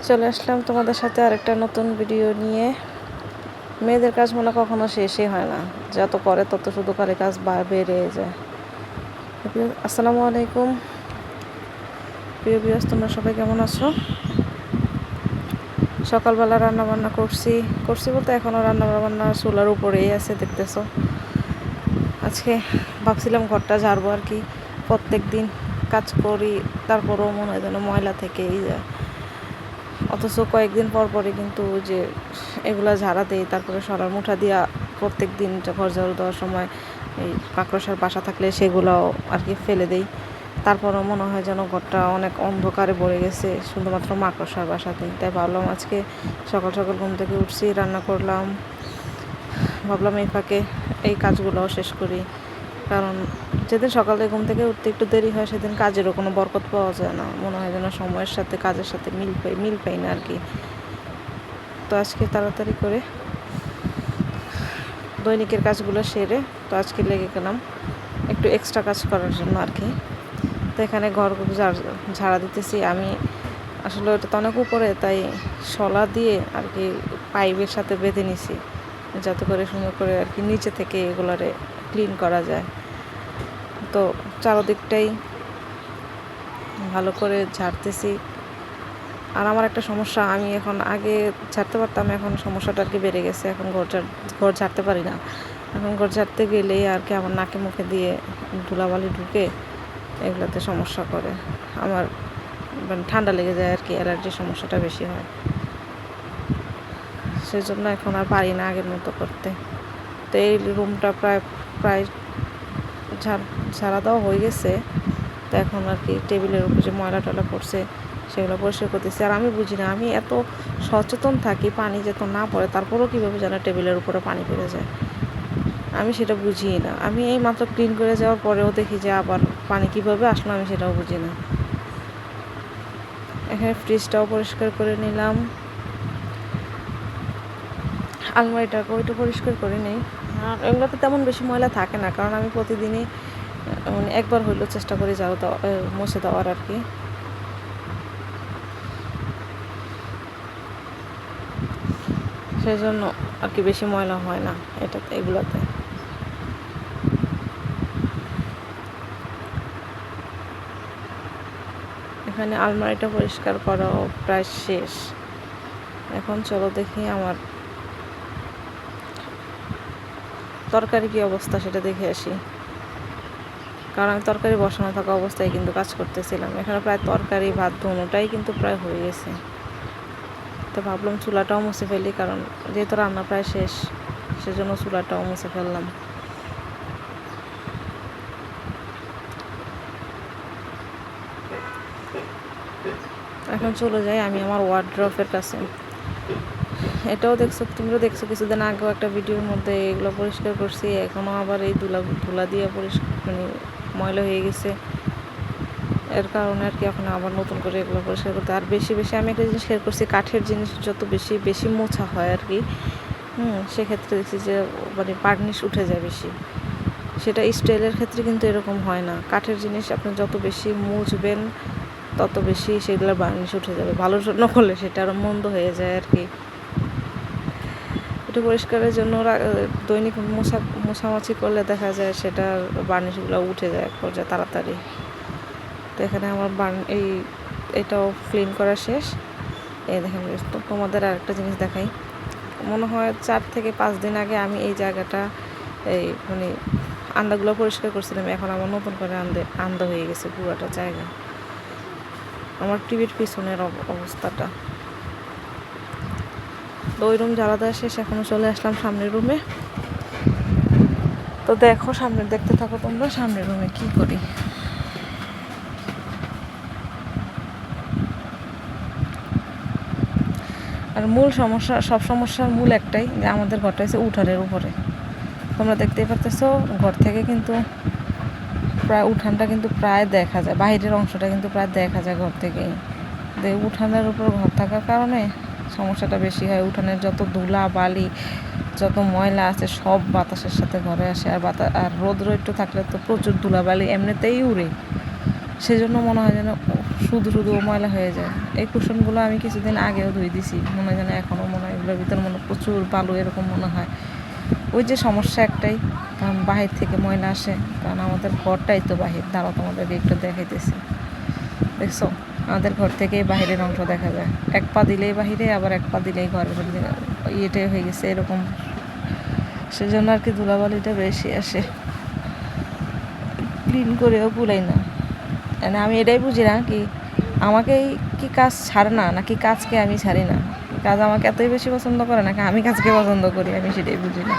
চলে আসলাম তোমাদের সাথে আরেকটা নতুন ভিডিও নিয়ে। মেয়েদের কাজ মনে কখনো শেষই হয় না, যত করে তত শুধু খালি কাজ বেড়ে যায়। আসসালামু আলাইকুম প্রিয় ভিউয়ার্স, তোমরা সবাই কেমন আছো? সকালবেলা রান্না বান্না করছি বলতে এখনও রান্না বান্না চুলার উপরেই আছে, দেখতেছো। আজকে ভাবছিলাম ঘরটা ঝাড়বো আর কি, প্রত্যেক দিন কাজ করি তারপরেও মনে হয় যেন ময়লা থেকেই যায়। অথচ কয়েকদিন পর পরে কিন্তু যে এগুলা ঝাড়া দেই, তারপরে সরার মুঠা দিয়া প্রত্যেক দিন ঘর ঝাড়ু দেওয়ার সময় এই মাকড়সার বাসা থাকলে সেগুলাও আর কি ফেলে দেই। তারপরও মনে হয় যেন ঘরটা অনেক অন্ধকারে ভরে গেছে শুধুমাত্র মাকড়সার বাসাতেই। তাই ভাবলাম আজকে সকাল সকাল ঘুম থেকে উঠছি, রান্না করলাম, ভাবলাম এই ফাঁকে এই কাজগুলোও শেষ করি। কারণ যেদিন সকালে ঘুম থেকে উঠতে একটু দেরি হয় সেদিন কাজেরও কোনো বরকত পাওয়া যায় না, মনে হয় যেন সময়ের সাথে কাজের সাথে মিল পাই না আর কি। তো আজকে তাড়াতাড়ি করে দৈনিকের কাজগুলো সেরে তো আজকে লেগে গেলাম একটু এক্সট্রা কাজ করার জন্য আর কি। তো এখানে ঘর ঝাড়া দিতেছি আমি। আসলে ওটা তো অনেক উপরে, তাই শলা দিয়ে আর কি পাইপের সাথে বেঁধে নিছি, যাতে করে সুন্দর করে আর কি নিচে থেকে এগুলারে ক্লিন করা যায়। তো চারদিকটাই ভালো করে ঝাড়তেছি। আর আমার একটা সমস্যা, আমি এখন আগে ঝাড়তে পারতাম, এখন সমস্যাটা আর কি বেড়ে গেছে। এখন ঘর ঝাড়তে পারি না। এখন ঘর ঝাড়তে গেলেই আর কি আমার নাকে মুখে দিয়ে ধুলাবালি ঢুকে এগুলোতে সমস্যা করে। আমার মানে ঠান্ডা লেগে যায় আর কি, অ্যালার্জির সমস্যাটা বেশি হয়। সেই জন্য এখন আর পারি না আগের মতো করতে। তো এই রুমটা প্রায় ঝাড়া দেওয়া হয়ে গেছে। তো এখন আর কি টেবিলের উপর যে ময়লা টয়লা পড়ছে সেগুলো পরিষ্কার করতেছি। আর আমি বুঝি না, আমি এত সচেতন থাকি পানি যেত না পড়ে, তারপরেও কীভাবে যেন টেবিলের উপরে পানি পড়ে যায় আমি সেটা বুঝি না। আমি এই মাত্র ক্লিন করে যাওয়ার পরেও দেখি যে আবার পানি কীভাবে আসলো, আমি সেটাও বুঝি না। এখানে ফ্রিজটাও পরিষ্কার করে নিলাম, আলমারিটাকে ওইটা পরিষ্কার করে নিই। আর এগুলোতে তেমন বেশি ময়লা থাকে না, কারণ আমি প্রতিদিনই মানে একবার হইলেও চেষ্টা করি মুছে দেওয়ার আর কি। সেই জন্য আর কি বেশি ময়লা হয় না এগুলোতে। এখানে আলমারিটা পরিষ্কার করাও প্রায় শেষ। এখন চলো দেখি আমার তরকারি কী অবস্থা সেটা দেখে আসি। কারণ আমি তরকারি বসানো থাকা অবস্থায় কিন্তু কাজ করতেছিলাম। এখানে প্রায় তরকারি ভাত দুটোটাই কিন্তু প্রায় হয়ে গেছে। তো ভাবলাম চুলাটাও মুছে ফেলি, কারণ যেহেতু রান্না প্রায় শেষ সেজন্য চুলাটাও মুছে ফেললাম। এখন চলে যাই আমি আমার ওয়ার্ড্রপের কাছে। এটাও তোমরা দেখছো কিছুদিন আগেও একটা ভিডিওর মধ্যে এগুলো পরিষ্কার করছি। এখনও আবার এই ধুলা দিয়ে মানে ময়লা হয়ে গেছে। এর কারণে আর কি এখন আবার নতুন করে এগুলো পরিষ্কার করতে। আর বেশি আমি একটা জিনিস খেয়াল করছি, কাঠের জিনিস যত বেশি মোছা হয় আর কি, সেক্ষেত্রে দেখছি যে মানে বার্নিশ উঠে যায় বেশি। সেটা স্টিলের ক্ষেত্রে কিন্তু এরকম হয় না। কাঠের জিনিস আপনি যত বেশি মুছবেন তত বেশি সেগুলোর বার্নিশ উঠে যাবে। ভালোর জন্য করলে সেটা আরও মন্দ হয়ে যায় আর কি। এটা পরিষ্কারের জন্য দৈনিক মোছামাছি করলে দেখা যায় সেটার বার্নিশগুলো উঠে যায় এক পর্যায়ে তাড়াতাড়ি। তো এখানে আমার এটাও ক্লিন করা শেষ। এই দেখেন, তোমাদের আরেকটা জিনিস দেখাই। মনে হয় 4 থেকে 5 দিন আগে আমি এই জায়গাটা মানে আন্দাগুলো পরিষ্কার করছিলাম। এখন আমার নতুন করে আন্দা হয়ে গেছে পুরোটা জায়গা। আমার টিভির পিছনের অবস্থাটা। তো ওই রুম জ্বালা দেওয়া শেষ, এখনও চলে আসলাম সামনের রুমে। তো দেখো, দেখতে থাকো তোমরা সামনের রুমে কি করি। আর সব সমস্যার মূল একটাই, যে আমাদের ঘরটা হচ্ছে উঠানের উপরে। তোমরা দেখতেই পারতেছো, ঘর থেকে কিন্তু প্রায় উঠানটা কিন্তু প্রায় দেখা যায়, বাইরের অংশটা কিন্তু প্রায় দেখা যায় ঘর থেকেই। উঠানের উপর ঘর থাকার কারণে সমস্যাটা বেশি হয়। উঠানের যত ধুলা বালি যত ময়লা আছে সব বাতাসের সাথে ঘরে আসে। আর রোদ একটু থাকলে তো প্রচুর ধুলাবালি এমনিতেই উড়ে। সেজন্য মনে হয় যেন শুধু শুধু ময়লা হয়ে যায়। এই কুশনগুলো আমি কিছুদিন আগেও ধুয়ে দিছি, মনে হয় যেন এখনও মনে হয় এগুলোর ভিতরে প্রচুর বালু এরকম মনে হয়। ওই যে সমস্যা একটাই, কারণ বাহির থেকে ময়লা আসে, কারণ আমাদের ঘরটাই তো বাহির। দাঁড়াও তোমাদেরকে একটু দেখাইতেছি, দেখছো আমাদের ঘর থেকেই বাহিরের অংশ দেখা যায়। এক পা দিলেই বাহিরে, আবার এক পা দিলেই ঘরের ইয়েটাই হয়ে গেছে এরকম। সেজন্য আর কি ধুলাবালিটা বেশি আসে, ক্লিন করেও কুলাই না। মানে আমি এটাই বুঝি না কি আমাকেই কি কাজ ছাড়ে না, নাকি কাজকে আমি ছাড়ি না। কাজ আমাকে এতই বেশি পছন্দ করে নাকি আমি কাজকে পছন্দ করি, আমি সেটাই বুঝি না।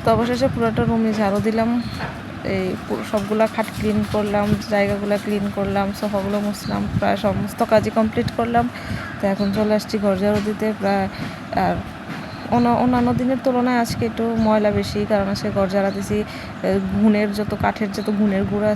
তো অবশেষে পুরোটা রুমে ঝাড়ু দিলাম, এই সবগুলা খাট ক্লিন করলাম, জায়গাগুলো ক্লিন করলাম, সোফাগুলো মুছলাম, প্রায় সমস্ত কাজই কমপ্লিট করলাম। তো এখন চলে আসছি ঘর ঝাড়ু দিতে। প্রায় আর অন্যান্য দিনের তুলনায় আজকে একটু ময়লা বেশি, কারণ আজকে ঘর ঝাড়া দিছি। ঘুণের যত কাঠের যত ঘুণের গুঁড়া